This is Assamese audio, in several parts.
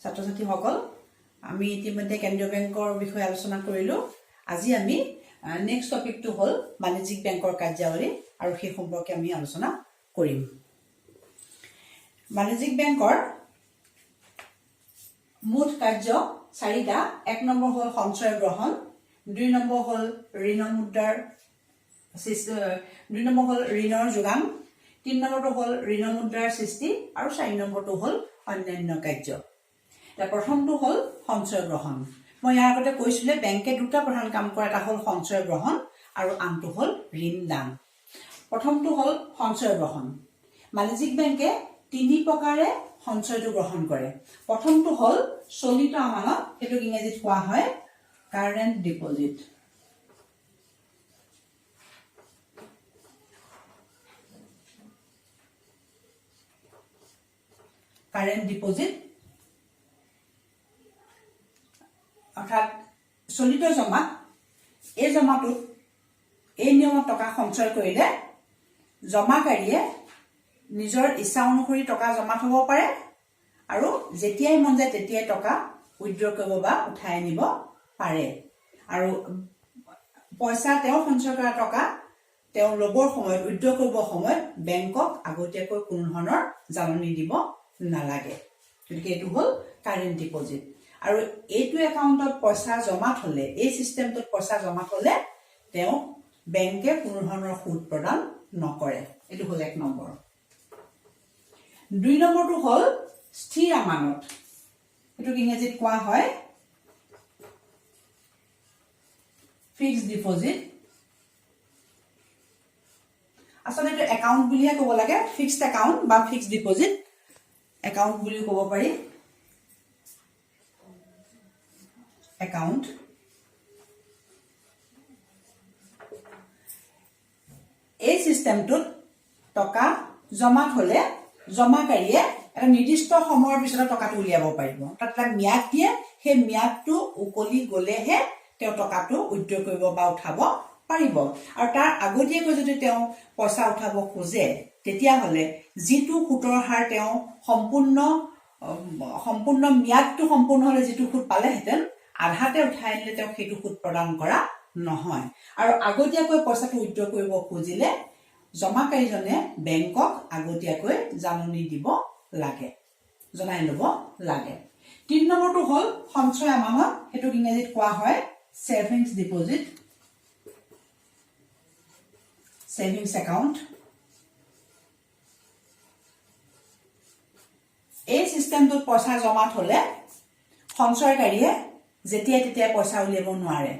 ছাত্ৰ ছাত্ৰীসকল আমি ইতিমধ্যে কেন্দ্ৰীয় বেংকৰ বিষয়ে আলোচনা কৰিলো আজি আমি নেক্সট টপিকটো হল বাণিজ্যিক বেংকৰ কাৰ্যাৱলী আৰু সেই সম্পৰ্কে আমি আলোচনা কৰিম বাণিজ্যিক বেংকৰ মুঠ কাৰ্য চাৰিটা এক নম্বৰ হল সঞ্চয় গ্ৰহণ দুই নম্বৰ হল ঋণ মুদ্ৰাৰ দুই নম্বৰ হল ঋণৰ যোগান তিন নম্বৰটো হল ঋণ মুদ্ৰাৰ সৃষ্টি আৰু চাৰি নম্বৰটো হল অন্যান্য কাৰ্য প্ৰথমটো হল সঞ্চয় গ্ৰহণ মই ইয়াৰ আগতে কৈছিলে বেংকে দুটা প্ৰধান কাম কৰে এটা হল সঞ্চয় গ্ৰহণ আৰু আনটো হল ঋণ দান প্ৰথমটো হল সঞ্চয় গ্ৰহণ বাণিজ্যিক বেংকে তিনি প্ৰকাৰে সঞ্চয়টো গ্ৰহণ কৰে প্ৰথমটো হল চলিত আমানত এটো ইংৰাজীত কোৱা হয় কাৰেন্ট ডিপোজিট কাৰেন্ট ডিপোজিট অৰ্থাৎ চলিত জমা এই জমাটোত এই নিয়মত টকা সঞ্চয় কৰিলে জমাকাৰীয়ে নিজৰ ইচ্ছা অনুসৰি টকা জমা থব পাৰে আৰু যেতিয়াই মন যায় তেতিয়াই টকা উইথড্ৰ কৰিব বা উঠাই আনিব পাৰে আৰু পইচা তেওঁ সঞ্চয় কৰা টকা তেওঁ লবৰ সময়ত উইথড্ৰ কৰিব সময়ত বেংকক আগতীয়াকৈ কোনো ধৰণৰ জাননী দিব নালাগে গতিকে এইটো হল কাৰেন্ট ডিপোজিট আৰু এইটো একাউণ্টত পইচা জমা থলে এই সিস্টেমটোত পইচা জমা থলে তেওঁ বেংকে কোনো ধৰণৰ সুদ প্ৰদান নকৰে এইটো হল এক নম্বৰ দুই নম্বৰটো হল স্থিৰ আমানত এটো ইংৰাজীত কোৱা হয় ফিক্সড ডিপোজিট আসলে এটো একাউণ্ট বুলিহে ক'ব লাগে ফিক্সড একাউণ্ট বা ফিক্সড ডিপোজিট একাউণ্ট বুলি ক'ব পাৰি একাউণ্ট এই সিস্টেমটোত টকা জমা থলে জমাকাৰীয়ে এটা নিৰ্দিষ্ট সময়ৰ পিছত টকাটো উলিয়াব পাৰিব তাত এটা ম্যাদ দিয়ে সেই ম্যাদটো উকলি গলেহে তেওঁ টকাটো উইথড্ৰ কৰিব বা উঠাব পাৰিব আৰু তাৰ আগতীয়াকৈ যদি তেওঁ পইচা উঠাব খোজে তেতিয়া হলে যিটো সুতৰ হাৰ তেওঁ সম্পূৰ্ণ ম্যাদটো সম্পূৰ্ণ হলে যিটো সুদ পালেহেঁতেন আধাতে উঠাই আনিলে তেওঁ সেইটো সুদ প্ৰদান কৰা নহয় আৰু আগতীয়াকৈ পইচাটো উইথড্ৰ কৰিব খুজিলে জমাকাৰীজনে বেংকক আগতীয়াকৈ জাননী দিব লাগে জনাই ল'ব লাগে তিন নম্বৰটো হল সঞ্চয় আমানত সেইটো ইংৰাজীত কোৱা হয় সেভিংস ডিপোজিট সেভিংস একাউণ্ট এই সিস্টেমটোত পইচা জমা থলে সঞ্চয়কাৰীয়ে যেতিয়া তেতিয়া পইচা উলিয়াব নোৱাৰে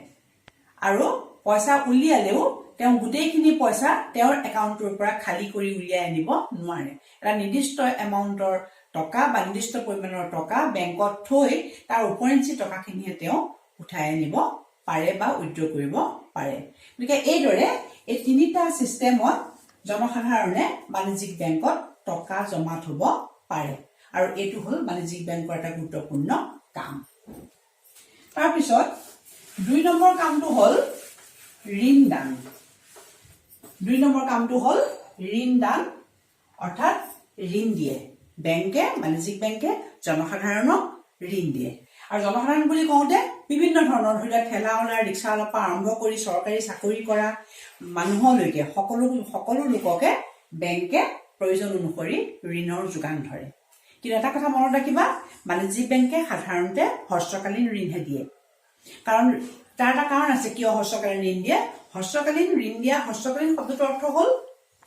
আৰু পইচা উলিয়ালেও তেওঁ গোটেইখিনি পইচা তেওঁৰ একাউণ্টৰ পৰা খালি কৰি উলিয়াই আনিব নোৱাৰে এটা নিৰ্দিষ্ট এমাউণ্টৰ টকা বা নিৰ্দিষ্ট পৰিমাণৰ টকা বেংকত থৈ তাৰ উপৰিঞ্চি টকাখিনিহে তেওঁ উঠাই আনিব পাৰে বা উইথড্ৰ কৰিব পাৰে গতিকে এইদৰে এই তিনিটা সিস্টেমত জনসাধাৰণে বাণিজ্যিক বেংকত টকা জমা থব পাৰে আৰু এইটো হল বাণিজ্যিক বেংকৰ এটা গুৰুত্বপূৰ্ণ কাম তাৰপিছত দুই নম্বৰ কামটো হল ঋণ দান দুই নম্বৰ কামটো হল ঋণ দান অৰ্থাৎ ঋণ দিয়ে বেংকে বাণিজ্যিক বেংকে জনসাধাৰণক ঋণ দিয়ে আৰু জনসাধাৰণ বুলি কওঁতে বিভিন্ন ধৰণৰ ধৰি লওক ঠেলাৱালা ৰিক্সাৱালাৰ পৰা আৰম্ভ কৰি চৰকাৰী চাকৰি কৰা মানুহলৈকে সকলো লোককে বেংকে প্ৰয়োজন অনুসৰি ঋণৰ যোগান ধৰে কিন্তু এটা কথা মনত ৰাখিবা বাণিজ্যিক বেংকে সাধাৰণতে হ্ৰস্বকালীন ঋণহে দিয়ে কাৰণ তাৰ এটা কাৰণ আছে কিয় হ্ৰস্বকালীন ঋণ দিয়ে হ্ৰস্বকালীন ঋণ দিয়া হ্ৰস্বকালীন শব্দটোৰ অৰ্থ হল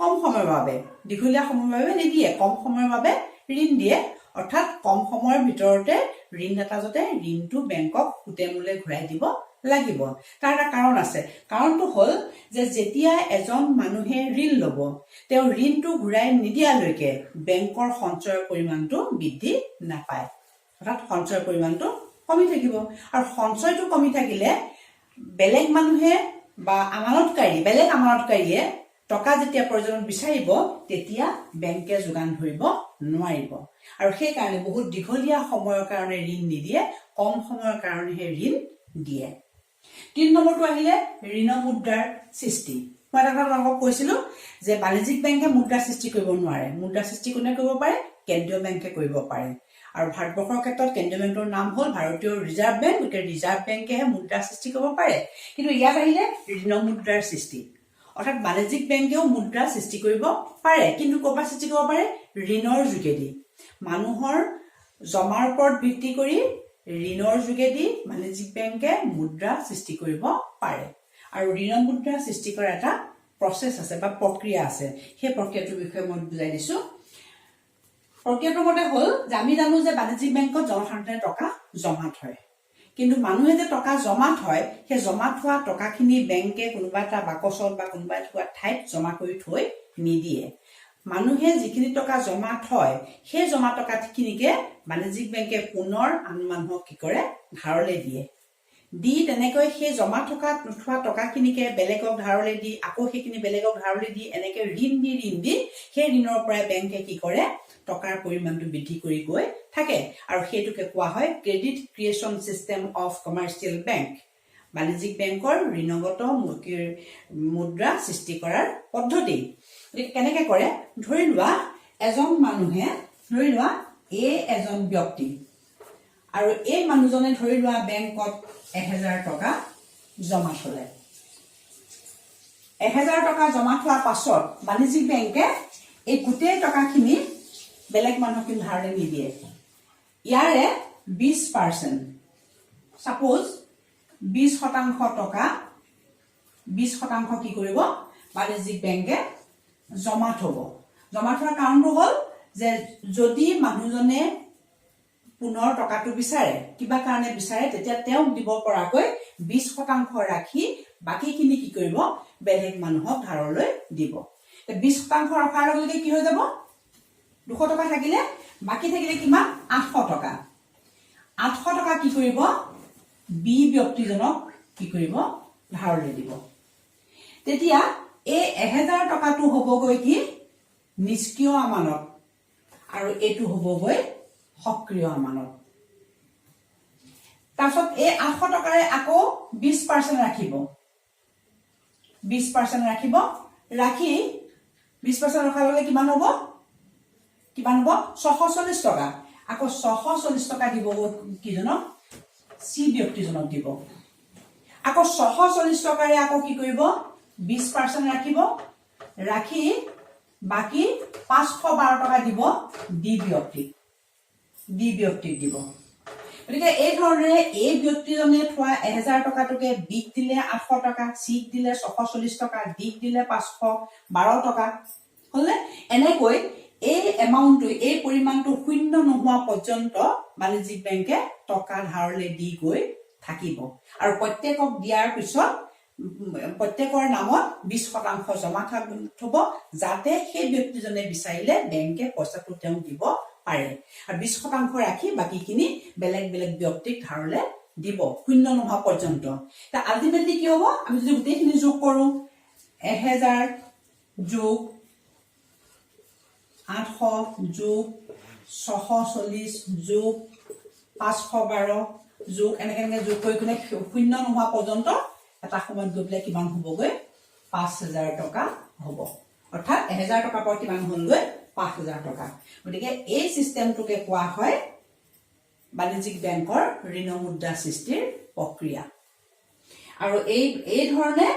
কম সময়ৰ বাবে দীঘলীয়া সময়ৰ বাবে নিদিয়ে কম সময়ৰ বাবে ঋণ দিয়ে অৰ্থাৎ কম সময়ৰ ভিতৰতে ঋণদাতা যাতে ঋণটো বেংকক সুতে মূলে ঘূৰাই দিব লাগিব তাৰ এটা কাৰণ আছে কাৰণটো হল যে যেতিয়া এজন মানুহে ঋণ লব তেওঁ ঋণটো ঘূৰাই নিদিয়ালৈকে বেংকৰ সঞ্চয়ৰ পৰিমাণটো বৃদ্ধি নাপায় অৰ্থাৎ সঞ্চয়ৰ পৰিমাণটো কমি থাকিব আৰু সঞ্চয়টো কমি থাকিলে বেলেগ মানুহে বা বেলেগ আমানতকাৰীয়ে টকা যেতিয়া প্ৰয়োজনত বিচাৰিব তেতিয়া বেংকে যোগান ধৰিব নোৱাৰিব আৰু সেই কাৰণে বহুত দীঘলীয়া সময়ৰ কাৰণে ঋণ নিদিয়ে কম সময়ৰ কাৰণেহে ঋণ দিয়ে তিন নম্বৰটো আহিলে ঋণ মুদ্ৰাৰ সৃষ্টি মই এটা কথা আপোনালোকক কৈছিলো যে বাণিজ্যিক বেংকে মুদ্ৰা সৃষ্টি কৰিব নোৱাৰে মুদ্ৰা সৃষ্টি কোনে কৰিব পাৰে কেন্দ্ৰীয় বেংকে কৰিব পাৰে আৰু ভাৰতবৰ্ষৰ ক্ষেত্ৰত কেন্দ্ৰীয় বেংকৰ নাম হ'ল ভাৰতীয় ৰিজাৰ্ভ বেংক। গতিকে ৰিজাৰ্ভ বেংকেহে মুদ্ৰা সৃষ্টি কৰিব পাৰে। কিন্তু ইয়াত আহিলে ঋণ মুদ্ৰাৰ সৃষ্টি, অৰ্থাৎ বাণিজ্যিক বেংকেও মুদ্ৰা সৃষ্টি কৰিব পাৰে। কিন্তু ক'ৰ পৰা সৃষ্টি কৰিব পাৰে? ঋণৰ যোগেদি। মানুহৰ জমাৰ ওপৰত ভিত্তি কৰি ঋণৰ যোগেদি বাণিজ্যিক বেংকে মুদ্ৰা সৃষ্টি কৰিব পাৰে। আৰু ঋণ মুদ্ৰা সৃষ্টি কৰাৰ এটা প্ৰচেছ আছে বা প্ৰক্ৰিয়া আছে। সেই প্ৰক্ৰিয়াটোৰ বিষয়ে মই বুজাই দিছো। প্ৰক্ৰিয়াটোৰ মতে হ'ল যে আমি জানো যে বাণিজ্যিক বেংকত জনসাধাৰণে টকা জমা থয়। কিন্তু মানুহে যে টকা জমা থয়, সেই জমা থোৱা টকাখিনি বেংকে কোনোবা এটা বাকচত বা কোনোবা এটা ঠাইত জমা কৰি থৈ নিদিয়ে। মানুহে যিখিনি টকা জমা থয়, সেই জমা টকাখিনিকে বাণিজ্যিক বেংকে পুনৰ আন মানুহক কি কৰে? ধাৰলৈ দিয়ে। দি তেনেকৈ সেই জমা থোৱা টকাখিনিকে বেলেগক ধাৰলৈ দি আকৌ সেইখিনি বেলেগক ধাৰলৈ দি এনেকৈ ঋণ দি সেই ঋণৰ পৰাই বেংকে কি কৰে? টকাৰ পৰিমাণটো বৃদ্ধি কৰি গৈ থাকে। আৰু সেইটোকে কোৱা হয় credit creation system of commercial bank. বাণিজ্যিক বেংকৰ ঋণগত মুদ্ৰা সৃষ্টি কৰাৰ পদ্ধতি। গতিকে কেনেকে কৰে? ধৰি লোৱা এজন মানুহে, ধৰি লোৱা এজন ব্যক্তি, আৰু এই মানুহজনে ধৰি লোৱা বেংকত 1000 টকা জমা থলে। 1000 টকা জমা থোৱাৰ পাছত বাণিজ্যিক বেংকে এই গোটেই টকাখিনি বেলেগ মানুহক ধাৰলৈ নিদিয়ে। ইয়াৰে 20%, সাপোজ 20% টকা, 20% কি কৰিব? বাণিজ্যিক বেংকে জমা থব। জমা থোৱাৰ কাৰণটো হ'ল যে যদি মানুহজনে পুনৰ টকাটো বিচাৰে, কিবা কাৰণে বিচাৰে, তেতিয়া তেওঁক দিব পৰাকৈ 20% ৰাখি বাকীখিনি কি কৰিব? বেলেগ মানুহক ধাৰলৈ দিব। 20% ৰখাৰ লগে লগে কি হৈ যাব? 200 টকা থাকিলে, বাকী থাকিলে কিমান? 800 টকা। 800 টকা কি কৰিব? বি ব্যক্তিজনক কি কৰিব? ধাৰলৈ দিব। তেতিয়া এই 1000 টকাটো হ'বগৈ কি? নিষ্ক্ৰিয় আমানত, আৰু এইটো হ'বগৈ সক্ৰিয় আমানত। তাৰপিছত এই 800 টকাৰে আকৌ 20% ৰাখিব। 20% ৰাখিব, ৰাখি 20% ৰখাৰ লগে কিমান হ'ব? 640 টকা। আকৌ 640 টকা দিব কিজনক? চি ব্যক্তিজনক দিব। আকৌ 640 টকাৰে আকৌ কি কৰিব? 20% ৰাখিব, ৰাখি বাকি 512 টকা দিব ডি ব্যক্তিক দিব। গতিকে এই ধৰণেৰে এই ব্যক্তিজনে থোৱা 1000 টকাটোকে বিক দিলে 800 টকা, চিক দিলে 640 টকা, ডিক দিলে 512 টকা। হলনে? এনেকৈ এই এমাউণ্টটো, এই পৰিমাণটো শূন্য নোহোৱা পৰ্যন্ত বাণিজ্যিক বেংকে টকা ধাৰলৈ দি গৈ থাকিব। আৰু প্ৰত্যেকক দিয়াৰ পিছত প্ৰত্যেকৰ নামত 20% জমা থব, যাতে সেই ব্যক্তিজনে বিচাৰিলে বেংকে পইচাটো তেওঁক দিব পাৰে। আৰু 20% ৰাখি বাকীখিনি বেলেগ বেলেগ ব্যক্তিক ধাৰলৈ দিব শূন্য নোহোৱা পৰ্যন্ত। আল্টিমেটলি কি হ'ব? আমি যদি গোটেইখিনি যোগ কৰো, 1000 যোগ 800 যোগ 640 যোগ 512 যোগ এনেকে যোগ কৰি কিনে শূন্য নোহোৱা পৰ্যন্ত এটা সময়ত গৈ পেলাই কিমান হ'বগৈ? 5000 টকা হ'ব। অৰ্থাৎ 1000 টকাৰ পৰা কিমান হ'লগৈ? 5000 টকা। গতিকে এই চিষ্টেমটোকে কোৱা হয় বাণিজ্যিক বেংকৰ ঋণ মুদ্ৰা সৃষ্টিৰ প্ৰক্ৰিয়া। আৰু এই ধৰণে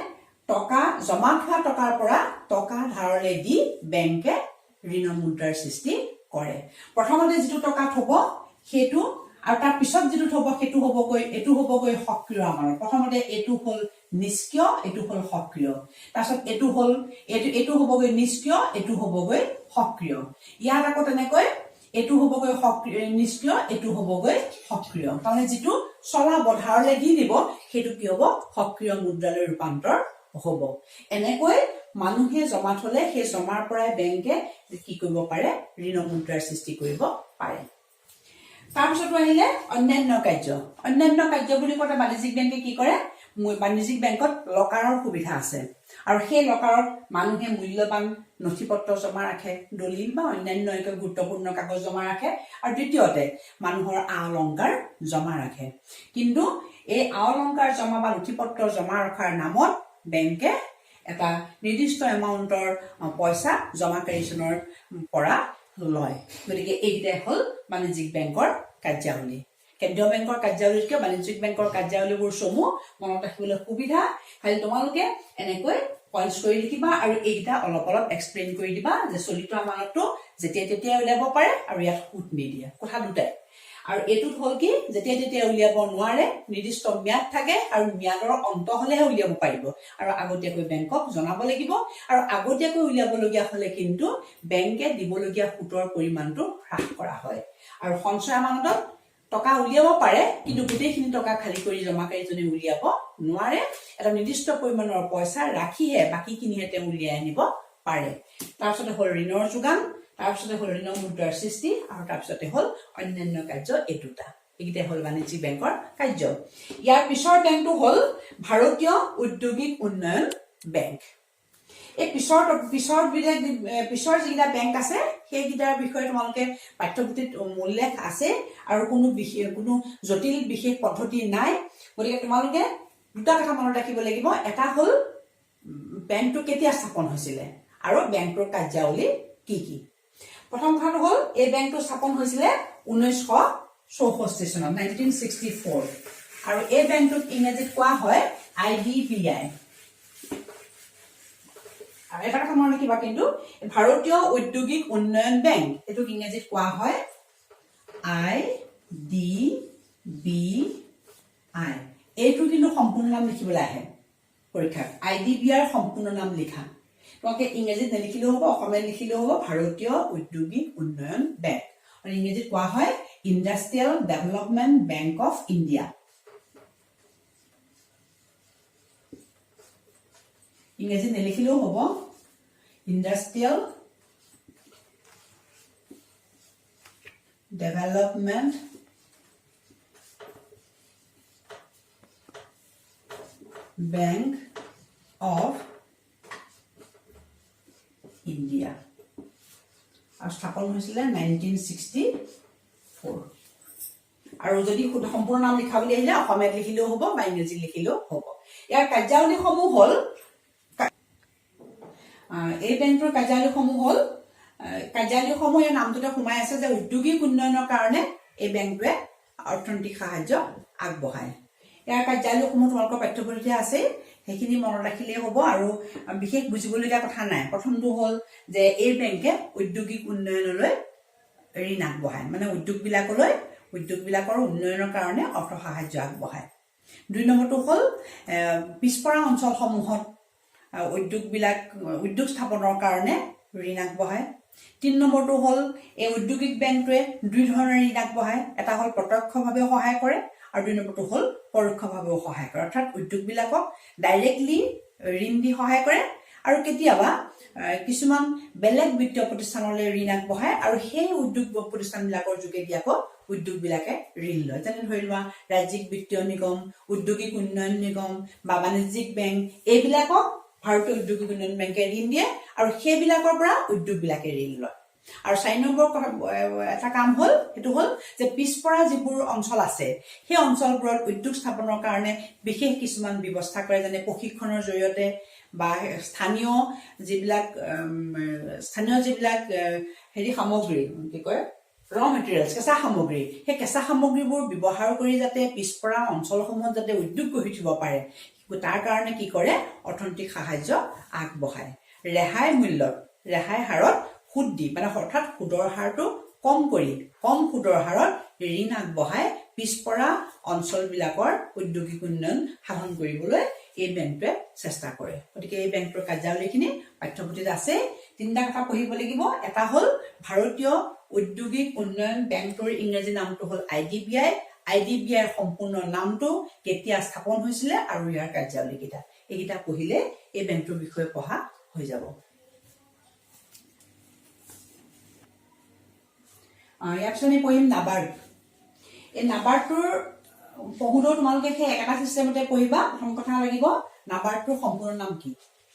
টকা জমা থোৱা টকাৰ পৰা টকা ধাৰলৈ দি বেংকে ঋণ মুদ্ৰাৰ সৃষ্টি কৰে। প্ৰথমতে যিটো টকা থব সেইটো, আৰু তাৰ পিছত যিটো থব সেইটো হ'বগৈ, এইটো হ'বগৈ সক্ৰিয় আমানত। প্ৰথমতে এইটো হ'ল নিষ্ক্ৰিয়, এইটো হ'ল সক্ৰিয়। তাৰপিছত এইটো হ'ল, এইটো হ'বগৈ নিষ্ক্ৰিয়, এইটো হ'বগৈ সক্ৰিয়। ইয়াত আকৌ তেনেকৈ এইটো হ'বগৈ নিষ্ক্ৰিয়, এইটো হ'বগৈ সক্ৰিয়। তাৰমানে যিটো চলাব, ধাৰলৈ দি দিব, সেইটো কি হ'ব? সক্ৰিয় মুদ্ৰালৈ ৰূপান্তৰ হ'ব। এনেকৈ মানুহে জমা থলে সেই জমাৰ পৰাই বেংকে কি কৰিব পাৰে? ঋণ মুদ্ৰাৰ সৃষ্টি কৰিব পাৰে। তাৰপিছতো আহিলে অন্যান্য কাৰ্য। অন্যান্য কাৰ্য বুলি কওঁতে বাণিজ্যিক বেংকে কি কৰে? বাণিজ্যিক বেংকত লকাৰৰ সুবিধা আছে, আৰু সেই লকাৰত মানুহে মূল্যৱান নথি পত্ৰ জমা ৰাখে, দলিল বা অন্যান্য গুৰুত্বপূৰ্ণ কাগজ জমা ৰাখে। আৰু দ্বিতীয়তে মানুহৰ অলংকাৰ জমা ৰাখে। কিন্তু এই অলংকাৰ জমা বা নথি পত্ৰ জমা ৰখাৰ নামত বেংকে এটা নিৰ্দিষ্ট এমাউণ্টৰ পইচা জমাকাৰীজনৰ পৰা লয় গতিকে এইকেইটাই হ'ল বাণিজ্যিক বেংকৰ কাৰ্যাৱলী কেন্দ্ৰীয় বেংকৰ কাৰ্যাৱলীতকৈ বাণিজ্যিক বেংকৰ কাৰ্যাৱলীবোৰ সমূহ মনত ৰাখিবলৈ সুবিধা খালি তোমালোকে এনেকৈ পইণ্টছ কৰি লিখিবা আৰু এইকেইটা অলপ অলপ এক্সপ্লেইন কৰি দিবা যে চলিত আমানতটো যেতিয়া তেতিয়া উলিয়াব পাৰে আৰু ইয়াত সুত নিদিয়ে কথা দুটাই আৰু এইটোত হ'ল কি যেতিয়া তেতিয়া উলিয়াব নোৱাৰে নিৰ্দিষ্ট ম্যাদ থাকে আৰু ম্যাদৰ অন্ত হলেহে উলিয়াব পাৰিব আৰু আগতীয়াকৈ বেংকক জনাব লাগিব আৰু আগতীয়াকৈ উলিয়াবলগীয়া হলে কিন্তু বেংকে দিবলগীয়া সুতৰ পৰিমাণটো হ্ৰাস কৰা হয় আৰু সঞ্চয় আমানতত টকা উলিয়াব পাৰে কিন্তু গোটেইখিনি টকা খালি কৰি জমাকাৰীজনে উলিয়াব নোৱাৰে এটা নিৰ্দিষ্ট পৰিমাণৰ পইচা ৰাখিহে বাকীখিনিহে তেওঁ উলিয়াই আনিব পাৰে তাৰপিছতে হ'ল ঋণৰ যোগান তাৰপিছতে হ'ল ঋণ মুদ্ৰাৰ সৃষ্টি আৰু তাৰপিছতে হ'ল অন্যান্য কাৰ্য এই দুটা এইকেইটাই হ'ল বাণিজ্যিক বেংকৰ কাৰ্য ইয়াৰ পিছৰ বেংকটো হ'ল ভাৰতীয় ঔদ্যোগিক উন্নয়ন বেংক এই পিছৰ যিকেইটা বেংক আছে সেইকেইটাৰ বিষয়ে তোমালোকে পাঠ্যপুথিত উল্লেখ আছে আৰু কোনো জটিল বিশেষ পদ্ধতি নাই গতিকে তোমালোকে দুটা কথা মনত ৰাখিব লাগিব এটা হ'ল বেংকটো কেতিয়া স্থাপন হৈছিলে আৰু বেংকটোৰ কাৰ্যাৱলী কি কি প্ৰথম কথাটো হ'ল এই বেংকটো স্থাপন হৈছিলে 1964 চনত 1964 আৰু এই বেংকটোক ইংৰাজীত কোৱা হয় IDBI আৰু এটা কথা মনত ৰাখিবা কিন্তু ভাৰতীয় ঔদ্যোগিক উন্নয়ন বেংক এইটোক ইংৰাজীত কোৱা হয় IDBI এইটো কিন্তু সম্পূৰ্ণ নাম লিখিবলৈ আহে পৰীক্ষাত IDBI সম্পূৰ্ণ নাম লিখা তোমাকে ইংৰাজীত নিলিখিলেও হ'ব অসমীয়াত লিখিলেও হ'ব ভাৰতীয় ঔদ্যোগিক উন্নয়ন বেংক আৰু ইংৰাজীত কোৱা হয় industrial development bank of India ইংৰাজীত নিলিখিলেও হ'ব industrial development bank of India আৰু স্থাপন হৈছিলে 1964 আৰু যদি সম্পূৰ্ণ নাম লিখা বুলি আহিলে অসমীয়াত লিখিলেও হ'ব বা ইংৰাজীত লিখিলেও হ'ব ইয়াৰ কাৰ্যাৱলীসমূহ হ'ল এই বেংকটোৰ কাৰ্যাৱলীসমূহ হ'ল ইয়াৰ নামটোতে সোমাই আছে যে ঔদ্যোগিক উন্নয়নৰ কাৰণে এই বেংকটোৱে অৰ্থনৈতিক সাহায্য আগবঢ়ায় ইয়াৰ কাৰ্যাৱলীসমূহ তোমালোকৰ পাঠ্যপুথিতে আছে সেইখিনি মনত ৰাখিলেই হ'ব আৰু বিশেষ বুজিবলগীয়া কথা নাই প্ৰথমটো হ'ল যে এই বেংকে ঔদ্যোগিক উন্নয়নলৈ ঋণ আগবঢ়ায় মানে উদ্যোগবিলাকৰ উন্নয়নৰ কাৰণে অৰ্থ সাহায্য আগবঢ়ায় দুই নম্বৰটো হ'ল পিছপৰা অঞ্চলসমূহত উদ্যোগ স্থাপনৰ কাৰণে ঋণ আগবঢ়ায় তিন নম্বৰটো হ'ল এই ঔদ্যোগিক বেংকটোৱে দুই ধৰণৰ ঋণ আগবঢ়ায় এটা হ'ল প্ৰত্যক্ষভাৱে সহায় কৰে আৰু দুই নম্বৰটো হ'ল পৰোক্ষভাৱেও সহায় কৰে অৰ্থাৎ উদ্যোগবিলাকক ডাইৰেক্টলি ঋণ দি সহায় কৰে আৰু কেতিয়াবা কিছুমান বেলেগ বিত্তীয় প্ৰতিষ্ঠানলৈ ঋণ আগবঢ়ায় আৰু সেই উদ্যোগ প্ৰতিষ্ঠানবিলাকৰ যোগেদি আকৌ উদ্যোগবিলাকে ঋণ লয় যেনে ধৰি লোৱা ৰাজ্যিক বিত্তীয় নিগম উদ্যোগিক উন্নয়ন নিগম বা বাণিজ্যিক বেংক এইবিলাকক ভাৰতীয় ঔদ্যোগিক উন্নয়ন বেংকে ঋণ দিয়ে আৰু সেইবিলাকৰ পৰা উদ্যোগবিলাকে ঋণ লয় আৰু 4 নম্বৰ এটা কাম হ'ল সেইটো হ'ল যে পিছপৰা যিবোৰ অঞ্চল আছে সেই অঞ্চলবোৰত উদ্যোগ স্থাপনৰ কাৰণে বিশেষ কিছুমান ব্যৱস্থা কৰে যেনে প্ৰশিক্ষণৰ জৰিয়তে বা স্থানীয় যিবিলাক সামগ্ৰী কি কয় ৰ মেটেৰিয়েলছ কেঁচা সামগ্ৰী সেই কেঁচা সামগ্ৰীবোৰ ব্যৱহাৰ কৰি যাতে পিছপৰা অঞ্চলসমূহত যাতে উদ্যোগ গঢ়ি উঠিব পাৰে তাৰ কাৰণে কি কৰে অৰ্থনৈতিক সাহায্য আগবঢ়ায় ৰেহাই হাৰত সুদ দি মানে অৰ্থাৎ সুদৰ হাৰটো কম সুদৰ হাৰত ঋণ আগবঢ়াই পিছপৰা অঞ্চলবিলাকৰ ঔদ্যোগিক উন্নয়ন সাধন কৰিবলৈ এই বেংকটোৱে চেষ্টা কৰে গতিকে এই বেংকটোৰ কাৰ্যাৱলীখিনি পাঠ্যপুথিত আছে তিনিটা কথা পঢ়িব লাগিব এটা হ'ল ভাৰতীয় ঔদ্যোগিক উন্নয়ন বেংকটোৰ ইংৰাজী নামটো হ'ল IDBI সম্পূৰ্ণ নামটো কেতিয়া স্থাপন হৈছিলে আৰু ইয়াৰ কাৰ্যাৱলী কেইটা এইকেইটা পঢ়িলে এই বেংকটোৰ বিষয়ে পঢ়া হৈ যাব ইয়াৰ পিছত আমি পঢ়িম নাবাৰ্ড এই নাবাৰ্ডটোৰ পঢ়োঁতেও তোমালোকে সেই একেটা চিষ্টেমতে পঢ়িবা প্ৰথম কথা লাগিব নাবাৰ্ডটোৰ সম্পূৰ্ণ নাম কি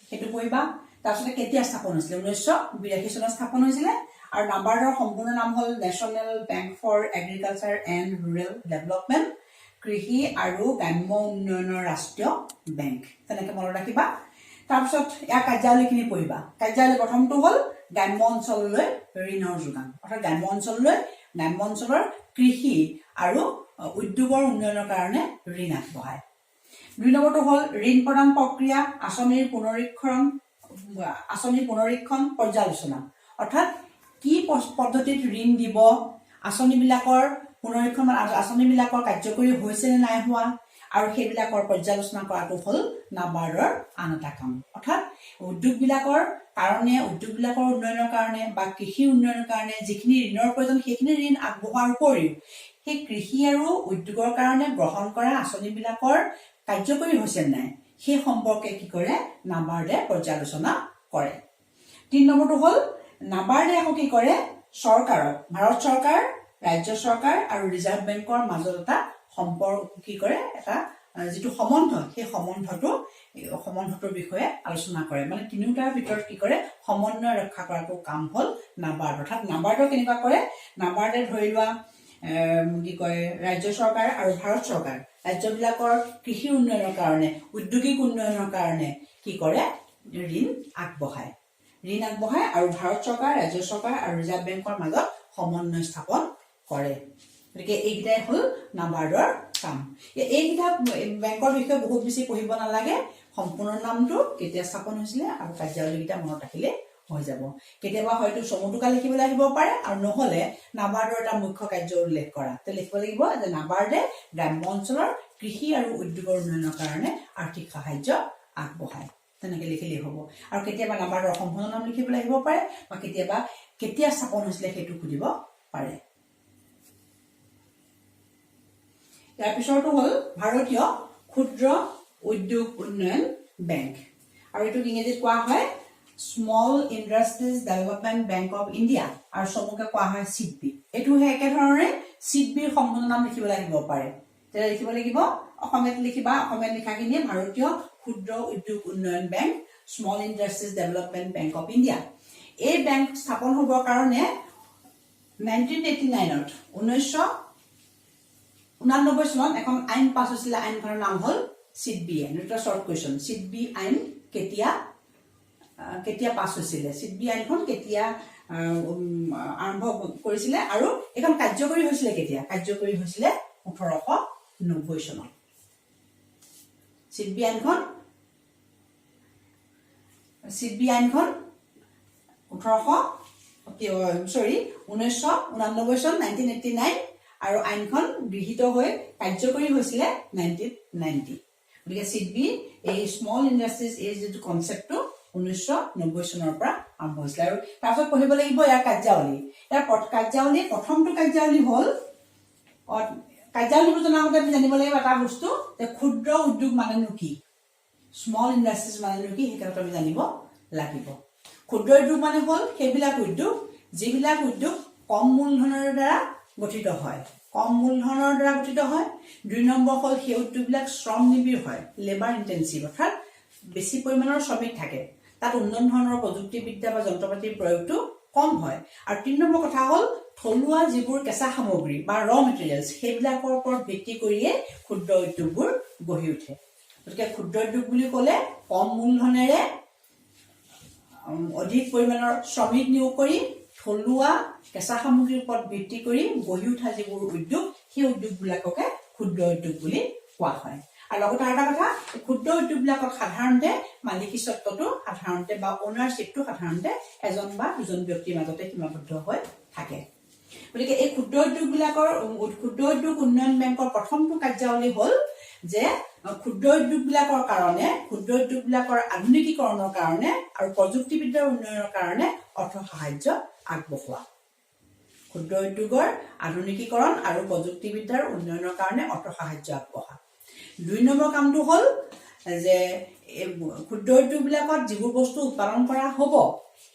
সেইটো পঢ়িবা তাৰপিছতে কেতিয়া স্থাপন হৈছিলে 1982 চনত স্থাপন হৈছিলে আৰু নাবাৰ্ডৰ সম্পূৰ্ণ নাম হ'ল national bank for agriculture and rural development কৃষি আৰু গ্ৰাম্য উন্নয়নৰ ৰাষ্ট্ৰীয় বেংক তেনেকৈ মনত ৰাখিবা তাৰপিছত ইয়াৰ কাৰ্যাৱলীখিনি পঢ়িবা কাৰ্যাৱলী প্ৰথমটো হ'ল গ্ৰাম্য অঞ্চললৈ ঋণৰ যোগান অৰ্থাৎ গ্ৰাম্য অঞ্চলৰ কৃষি আৰু উদ্যোগৰ উন্নয়নৰ কাৰণে ঋণ আগবঢ়ায় 2 নম্বৰটো হ'ল ঋণ প্ৰদান প্ৰক্ৰিয়া আঁচনিৰ পুনৰীক্ষণ পৰ্যালোচনা অৰ্থাৎ কি পদ্ধতিত ঋণ দিব আঁচনিবিলাকৰ পুনৰীক্ষণ আঁচনিবিলাকৰ কাৰ্যকৰী হৈছে নে নাই হোৱা আৰু সেইবিলাকৰ পৰ্যালোচনা কৰাটো হ'ল নাবাৰ্ডৰ আন এটা কাম অৰ্থাৎ উদ্যোগবিলাকৰ উন্নয়নৰ কাৰণে বা কৃষি উন্নয়নৰ কাৰণে যিখিনি ঋণৰ প্ৰয়োজন সেইখিনি ঋণ আগবঢ়োৱাৰ উপৰিও সেই কৃষি আৰু উদ্যোগৰ কাৰণে গ্ৰহণ কৰা আঁচনিবিলাকৰ কাৰ্যকৰী হৈছে নাই সেই সম্পৰ্কে কি কৰে নাবাৰ্ডে পৰ্যালোচনা কৰে 3 নম্বৰটো হ'ল নাবাৰ্ডে আকৌ কি কৰে চৰকাৰক ভাৰত চৰকাৰ ৰাজ্য চৰকাৰ আৰু ৰিজাৰ্ভ বেংকৰ মাজত এটা সম্পৰ্ক কি কৰে এটা যেটো সম্বন্ধ সেই সম্বন্ধটোৰ বিষয়ে আলোচনা কৰে মানে তিনিটাৰ ভিতৰত কি কৰে সমন্বয় ৰক্ষা কৰাটো কাম হ'ল নাবাৰ্ড অৰ্থাৎ নাবাৰ্ডৰ কেনেকুৱা কৰে নাবাৰ্ডে ধৰি লোৱা কি কয় ৰাজ্য চৰকাৰ আৰু ভাৰত চৰকাৰ ৰাজ্যবিলাকৰ কৃষি উন্নয়নৰ কাৰণে উদ্যোগিক উন্নয়নৰ কাৰণে কি কৰে ঋণ আগবঢ়ায় আৰু ভাৰত চৰকাৰ ৰাজ্য চৰকাৰ আৰু ৰিজাৰ্ভ বেংকৰ মাজত সমন্বয় স্থাপন কৰে গতিকে এইকেইটাই হ'ল নাবাৰ্ডৰ কাম এইকেইটা বেংকৰ বিষয়ে বহুত বেছি পঢ়িব নালাগে সম্পূৰ্ণ নামটো কেতিয়া স্থাপন হৈছিলে আৰু কাৰ্যাৱলীকেইটা মনত ৰাখিলে হৈ যাব কেতিয়াবা হয়তো চমুটোকা লিখিবলৈ আহিব পাৰে আৰু নহলে নাবাৰ্ডৰ এটা মুখ্য কাৰ্য উল্লেখ কৰা তে লিখিব লাগিব যে নাবাৰ্ডে গ্ৰাম্য অঞ্চলৰ কৃষি আৰু উদ্যোগৰ উন্নয়নৰ কাৰণে আৰ্থিক সাহায্য আগবঢ়ায় তেনেকৈ লিখিলেই হ'ব আৰু কেতিয়াবা নাবাৰ্ডৰ সম্পূৰ্ণ নাম লিখিবলৈ আহিব পাৰে বা কেতিয়াবা কেতিয়া স্থাপন হৈছিলে সেইটো সুধিব পাৰে ইয়াৰ পিছৰটো হ'ল ভাৰতীয় ক্ষুদ্ৰ উদ্যোগ উন্নয়ন বেংক আৰু এইটো ইংৰাজীত কোৱা হয় small industries development bank of India আৰু চমুকৈ কোৱা হয় SEBA এইটো একেধৰণে SEBAৰ সম্পূৰ্ণ নাম লিখিবলৈ আহিব পাৰে তেতিয়া লিখিব লাগিব অসমীয়াত লিখিবা অসমীয়াত লিখাখিনিয়ে ভাৰতীয় ক্ষুদ্ৰ উদ্যোগ উন্নয়ন bank small industries development bank of India এই বেংক স্থাপন হ'বৰ কাৰণে 1989ত 1999 চনত এখন আইন পাছ হৈছিলে আইনখনৰ নাম হ'ল SEBA এটা শৰ্ট কুৱেশ্যন SEBA আইন কেতিয়া পাছ হৈছিলে SEBA আইনখন কেতিয়া আৰম্ভ কৰিছিলে আৰু এখন কাৰ্যকৰী হৈছিলে কেতিয়া কাৰ্যকৰী হৈছিলে 1890 চনত SEBA আইনখন 1999 চন 1989 আৰু আইনখন গৃহীত হৈ কাৰ্যকৰী হৈছিলে 1990 গতিকে SEBA এই স্মল ইণ্ডাষ্ট্ৰিজ এই যেটো কনসেপ্টটো 1990 চনৰ পৰা আৰম্ভ হৈছিল আৰু তাৰপিছত পঢ়িব লাগিব ইয়াৰ কাৰ্যাৱলী প্ৰথমটো কাৰ্যাৱলী হ'ল কাৰ্যাৱলীটো জনাওঁতে আমি জানিব লাগিব এটা বস্তু যে ক্ষুদ্ৰ উদ্যোগ মানেনো কি স্মল ইণ্ডাষ্ট্ৰিজ মানেনো কি সেই কথাটো আমি জানিব লাগিব ক্ষুদ্ৰ উদ্যোগ মানে হ'ল সেইবিলাক উদ্যোগ যিবিলাক উদ্যোগ কম মূলধনৰ দ্বাৰা গঠিত হয় 2 নম্বৰ হ'ল সেই উদ্যোগবিলাক শ্ৰম নিবিড় হয় লেবাৰ ইন্টেনসিভ অৰ্থাৎ বেছি পৰিমাণৰ শ্ৰমিক থাকে তাত উন্নত ধৰণৰ প্ৰযুক্তিবিদ্যা বা যন্ত্ৰপাতিৰ প্ৰয়োগটো কম হয় আৰু 3 নম্বৰ কথা হ'ল থলুৱা যিবোৰ কেঁচা সামগ্ৰী বা ৰ মেটেৰিয়েলছ সেইবিলাকৰ ওপৰত ভিত্তি কৰিয়ে ক্ষুদ্ৰ উদ্যোগবোৰ গঢ়ি উঠে গতিকে ক্ষুদ্ৰ উদ্যোগ বুলি ক'লে কম মূলধনেৰে অধিক পৰিমাণৰ শ্ৰমিক নিয়োগ কৰি থলুৱা কেঁচা সামগ্ৰীৰ ওপৰত ভিত্তি কৰি গঢ়ি উঠা যিবোৰ উদ্যোগ সেই উদ্যোগবিলাককে ক্ষুদ্ৰ উদ্যোগ বুলি কোৱা হয় আৰু লগতে এটা কথা ক্ষুদ্ৰ উদ্যোগবিলাকত সাধাৰণতে মালিকী স্বত্বটো সাধাৰণতে বা ওনাৰশ্বিপটো সাধাৰণতে এজন বা দুজন ব্যক্তিৰ মাজতে সীমাবদ্ধ হৈ থাকে গতিকে এই ক্ষুদ্ৰ উদ্যোগ উন্নয়ন বেংকৰ প্ৰথমটো কাৰ্যাৱলী হ'ল যে ক্ষুদ্ৰ উদ্যোগবিলাকৰ আধুনিকীকৰণৰ কাৰণে আৰু প্ৰযুক্তিবিদ্যাৰ উন্নয়নৰ কাৰণে অৰ্থ সাহায্য আগবঢ়োৱা ক্ষুদ্ৰ উদ্যোগৰ আধুনিকীকৰণ আৰু প্ৰযুক্তিবিদ্যাৰ উন্নয়নৰ কাৰণে অৰ্থ সাহায্য আগবঢ়োৱা 2 নম্বৰ কামটো হ'ল যে ক্ষুদ্ৰ উদ্যোগবিলাকত যিবোৰ বস্তু উৎপাদন কৰা হ'ব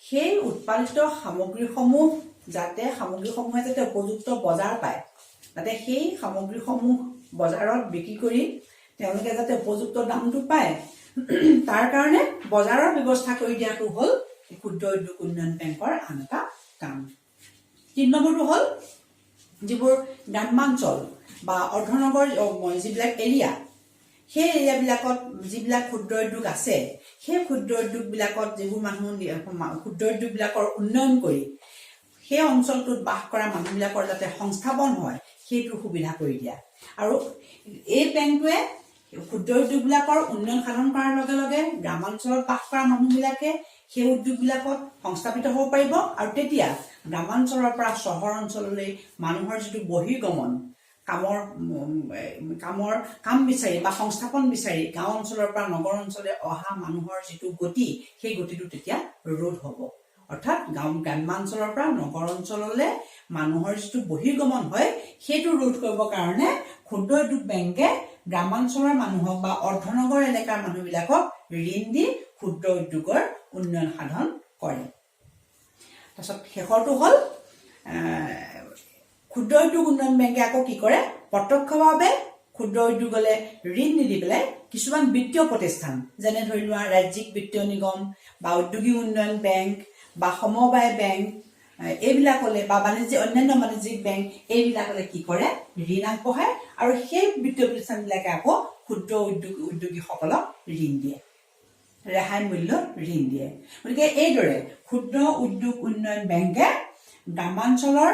সেই উৎপাদিত সামগ্ৰীসমূহ যাতে উপযুক্ত বজাৰ পায় যাতে সেই সামগ্ৰীসমূহ বজাৰত বিক্ৰী কৰি তেওঁলোকে যাতে উপযুক্ত দামটো পায় তাৰ কাৰণে বজাৰৰ ব্যৱস্থা কৰি দিয়াটো হ'ল ক্ষুদ্ৰ উদ্যোগ উন্নয়ন বেংকৰ আন এটা কাম 3 নম্বৰটো হ'ল যিবোৰ গ্ৰামাঞ্চল বা অৰ্ধনগৰ যিবিলাক এৰিয়া সেই এৰিয়াবিলাকত যিবিলাক ক্ষুদ্ৰ উদ্যোগ আছে সেই ক্ষুদ্ৰ উদ্যোগবিলাকত যিবোৰ মানুহ ক্ষুদ্ৰ উদ্যোগবিলাকৰ উন্নয়ন কৰি সেই অঞ্চলটোত বাস কৰা মানুহবিলাকৰ যাতে সংস্থাপন হয় সেইটো সুবিধা কৰি দিয়া। আৰু এই বেংকটোৱে ক্ষুদ্ৰ উদ্যোগবিলাকৰ উন্নয়ন সাধন কৰাৰ লগে লগে গ্ৰামাঞ্চলত বাস কৰা মানুহবিলাকে সেই উদ্যোগবিলাকত সংস্থাপিত হ'ব পাৰিব আৰু তেতিয়া গ্ৰামাঞ্চলৰ পৰা চহৰ অঞ্চললৈ মানুহৰ যিটো বহিৰ্গমন কাম বিচাৰি বা সংস্থাপন বিচাৰি গাঁও অঞ্চলৰ পৰা নগৰ অঞ্চললৈ অহা মানুহৰ যিটো গতি সেই গতিটো তেতিয়া ৰোধ হ'ব। অৰ্থাৎ গ্ৰামাঞ্চলৰ পৰা নগৰ অঞ্চললৈ মানুহৰ যিটো বহিৰ্গমন হয় সেইটো ৰোধ কৰিবৰ কাৰণে ক্ষুদ্ৰ উদ্যোগ বেংকে গ্ৰামাঞ্চলৰ মানুহক বা অৰ্ধনগৰ এলেকাৰ মানুহবিলাকক ঋণ দি ক্ষুদ্ৰ উদ্যোগৰ উন্নয়ন সাধন কৰে। তাৰপিছত শেষৰটো হ'ল ক্ষুদ্ৰ উদ্যোগ উন্নয়ন বেংকে আকৌ কি কৰে, প্ৰত্যক্ষভাৱে ক্ষুদ্ৰ উদ্যোগলৈ ঋণ নিদি পেলাই কিছুমান বিত্তীয় প্ৰতিষ্ঠান যেনে ধৰি লোৱা ৰাজ্যিক বিত্তীয় নিগম বা উদ্যোগিক উন্নয়ন বেংক বা সমবায় বেংক এইবিলাকলৈ বা অন্যান্য বাণিজ্যিক বেংক এইবিলাকলৈ কি কৰে, ঋণ আগবঢ়ায় আৰু সেই বিত্তীয় প্ৰতিষ্ঠানবিলাকে আকৌ ক্ষুদ্ৰ উদ্যোগীসকলক ঋণ দিয়ে, ৰেহাই মূল্যত ঋণ দিয়ে। গতিকে এইদৰে ক্ষুদ্ৰ উদ্যোগ উন্নয়ন বেংকে গ্ৰামাঞ্চলৰ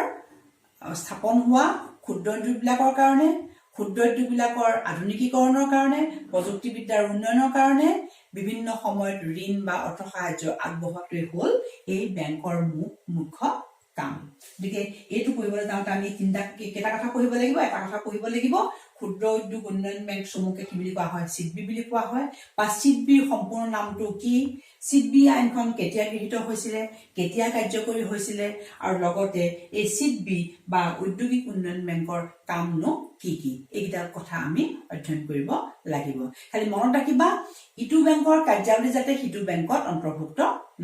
স্থাপন হোৱা ক্ষুদ্ৰ উদ্যোগবিলাকৰ কাৰণে, ক্ষুদ্ৰ উদ্যোগবিলাকৰ আধুনিকীকৰণৰ কাৰণে, প্ৰযুক্তিবিদ্যাৰ উন্নয়নৰ কাৰণে বিভিন্ন সময়ত ঋণ বা অৰ্থ সাহায্য আগবঢ়োৱাটোৱে হ'ল এই বেংকৰ মুখ্য কাম। গতিকে এইটো পঢ়িবলৈ যাওঁতে আমি কেইটা কথা পঢ়িব লাগিব। এটা কথা পঢ়িব লাগিব, ক্ষুদ্ৰ উদ্যোগ উন্নয়ন বেংক চমুকৈ কি বুলি কোৱা হয়, SEBA বুলি কোৱা হয়, বা SEBAৰ সম্পূৰ্ণ নামটো কি, SEBA আইনখন কেতিয়া গৃহীত হৈছিলে, কেতিয়া কাৰ্যকৰী হৈছিলে, আৰু লগতে এই SEBA বা উদ্যোগিক উন্নয়ন বেংকৰ কামনো কি কি, এইকেইটা কথা আমি অধ্যয়ন কৰিব লাগিব। খালি মনত ৰাখিবা, ইটো বেংকৰ কাৰ্যাৱলী যাতে সিটো বেংকত অন্তৰ্ভুক্ত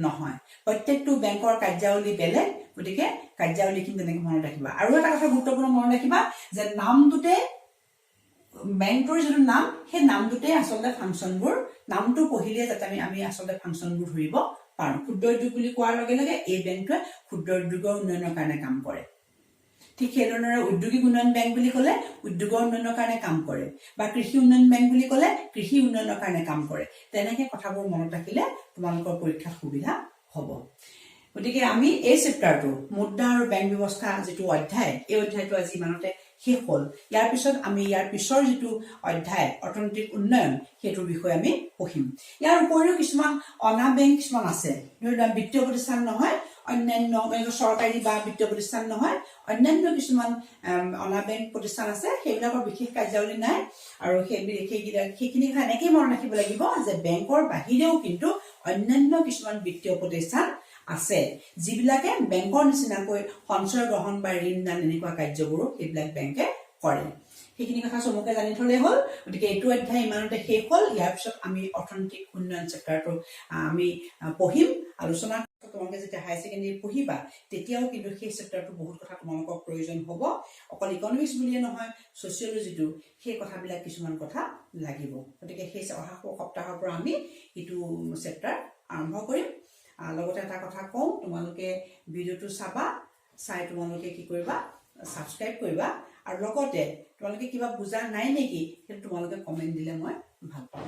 নহয়। প্ৰত্যেকটো বেংকৰ কাৰ্যাৱলী বেলেগ, গতিকে কাৰ্যাৱলীখিনি তেনেকে মনত ৰাখিবা। আৰু এটা কথা গুৰুত্বপূৰ্ণ মনত ৰাখিবা যে নামটোতে বেংকটোৰ যিটো নাম সেই নামটোতে আচলতে ফাংচনবোৰ, নামটো পঢ়িলে যাতে আমি আচলতে ফাংচনবোৰ ধৰিব পাৰোঁ। ক্ষুদ্ৰ উদ্যোগ বুলি কোৱাৰ লগে লগে এই বেংকটোৱে ক্ষুদ্ৰ উদ্যোগৰ উন্নয়নৰ কাৰণে কাম কৰে। ঠিক সেইধৰণে উদ্যোগিক উন্নয়ন বেংক বুলি ক'লে উদ্যোগৰ উন্নয়নৰ কাৰণে কাম কৰে, বা কৃষি উন্নয়ন বেংক বুলি ক'লে কৃষি উন্নয়নৰ কাৰণে কাম কৰে। তেনেকে কথাবোৰ মনত ৰাখিলে তোমালোকৰ পৰীক্ষাত সুবিধা হ'ব। গতিকে আমি এই চেপ্টাৰটো মুদ্ৰা আৰু বেংক ব্যৱস্থা যিটো অধ্যায়, এই অধ্যায়টো আজি ইমানতে শেষ হ'ল। ইয়াৰ পিছত আমি ইয়াৰ পিছৰ যিটো অধ্যায় অৰ্থনৈতিক উন্নয়ন সেইটোৰ বিষয়ে আমি পঢ়িম। ইয়াৰ উপৰিও কিছুমান অনা বেংক কিছুমান আছে, ধৰি লোৱা বিত্তীয় প্ৰতিষ্ঠান নহয়, অন্যান্য চৰকাৰী বা বিত্তীয় প্ৰতিষ্ঠান নহয়, অন্যান্য কিছুমান অনা বেংক প্ৰতিষ্ঠান আছে, সেইবিলাকৰ বিশেষ কাৰ্যাৱলী নাই। আৰু সেইখিনি কথা এনেকেই মনত ৰাখিব লাগিব যে বেংকৰ বাহিৰেও কিন্তু অন্যান্য কিছুমান বিত্তীয় প্ৰতিষ্ঠান আছে যিবিলাকে বেংকৰ নিচিনাকৈ সঞ্চয় গ্ৰহণ বা ঋণ দান এনেকুৱা কাৰ্যবোৰো সেইবিলাক বেংকে কৰে। সেইখিনি কথা চমুকে জানি থলে হ'ল। গতিকে এইটো অধ্যায় ইমানতে শেষ হ'ল। ইয়াৰ পিছত আমি অৰ্থনৈতিক উন্নয়ন চেপ্টাৰটো আমি পঢ়িম, আলোচনা। তোমালোকে যেতিয়া হায়াৰ ছেকেণ্ডেৰী পঢ়িবা তেতিয়াও কিন্তু সেই চেপ্টাৰটো বহুত কথা তোমালোকৰ প্ৰয়োজন হ'ব। অকল ইকনমিক্স বুলিয়ে নহয়, ছচিয়লজিটো সেই কথাবিলাক কিছুমান কথা লাগিব। গতিকে সেই অহা সপ্তাহৰ পৰা আমি এইটো চেপ্টাৰ আৰম্ভ কৰিম। লগতে এটা কথা কওঁ, তোমালোকে ভিডিঅ'টো চাবা, চাই তোমালোকে কি কৰিবা, ছাবস্ক্ৰাইব কৰিবা। আৰু লগতে তোমালোকে কিবা বুজা নাই নেকি সেইটো তোমালোকে কমেণ্ট দিলে মই ভাল পাম।